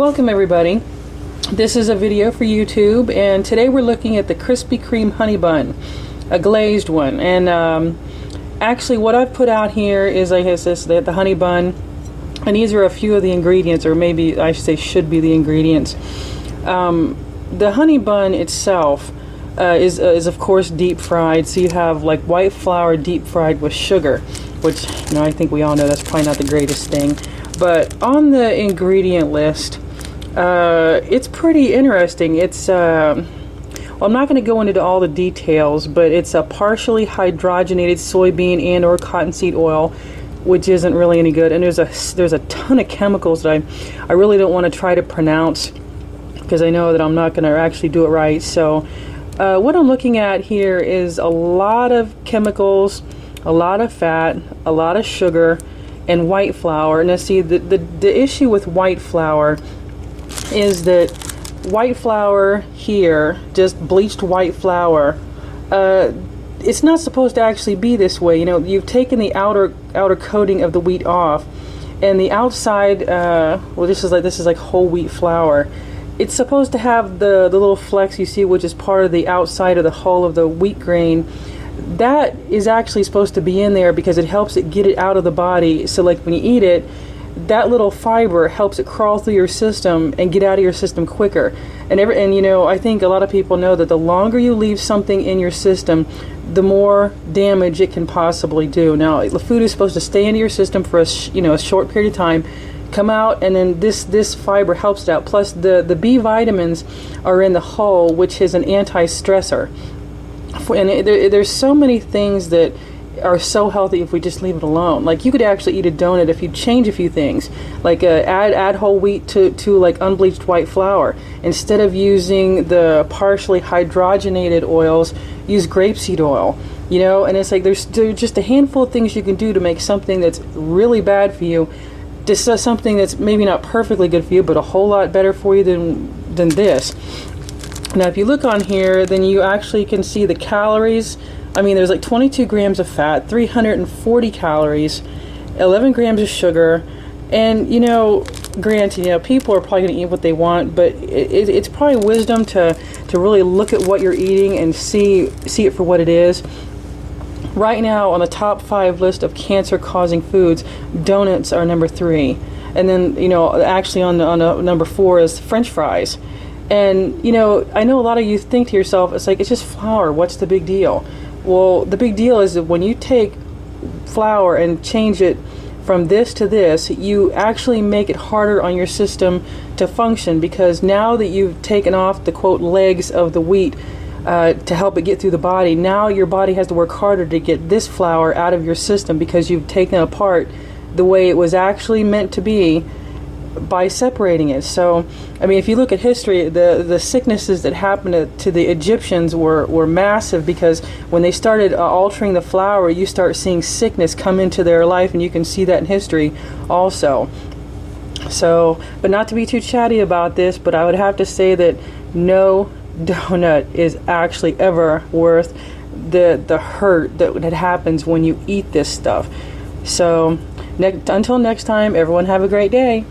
Welcome everybody. This is a video for YouTube, and today we're looking at the Krispy Kreme honey bun, a glazed one. And actually what I've put out here is the honey bun, and these are a few of the ingredients, or maybe I should say should be the ingredients. The honey bun itself is of course deep fried, so you have like white flour deep fried with sugar, which I think we all know that's probably not the greatest thing. But on the ingredient list, it's pretty interesting. It's well, I'm not going to go into all the details, but it's a partially hydrogenated soybean and or cottonseed oil, which isn't really any good. And there's a ton of chemicals that I really don't want to try to pronounce, because I know that I'm not going to actually do it right. So what I'm looking at here is a lot of chemicals, a lot of fat, a lot of sugar, and white flour. Now see, the issue with white flour is that white flour here, just bleached white flour, it's not supposed to actually be this way. You've taken the outer coating of the wheat off, and the outside, well, this is like whole wheat flour. It's supposed to have the little flecks you see, which is part of the outside of the hull of the wheat grain. That is actually supposed to be in there because it helps it get it out of the body. So like when you eat it, that little fiber helps it crawl through your system and get out of your system quicker. And I think a lot of people know that the longer you leave something in your system, the more damage it can possibly do. Now, the food is supposed to stay in your system for a short period of time, come out, and then this fiber helps it out. Plus the B vitamins are in the hull, which is an anti-stressor. And there's so many things that are so healthy if we just leave it alone. Like, you could actually eat a donut if you change a few things, like add whole wheat to like unbleached white flour. Instead of using the partially hydrogenated oils, use grapeseed oil. And it's like there's just a handful of things you can do to make something that's really bad for you just something that's maybe not perfectly good for you, but a whole lot better for you than this. Now, if you look on here, then you actually can see the calories. I mean, there's like 22 grams of fat, 340 calories, 11 grams of sugar, and granted, people are probably going to eat what they want, but it's probably wisdom to really look at what you're eating and see it for what it is. Right now, on the top 5 list of cancer-causing foods, donuts are number 3, and then actually on number 4 is French fries. And I know a lot of you think to yourself, it's like, it's just flour, what's the big deal? Well, the big deal is that when you take flour and change it from this to this, you actually make it harder on your system to function, because now that you've taken off the quote legs of the wheat to help it get through the body, now your body has to work harder to get this flour out of your system, because you've taken it apart the way it was actually meant to be by separating it. So, I mean, if you look at history, the sicknesses that happened to the Egyptians were massive, because when they started altering the flour, you start seeing sickness come into their life, and you can see that in history also. So, but not to be too chatty about this, but I would have to say that no donut is actually ever worth the hurt that happens when you eat this stuff. So, until next time, everyone have a great day.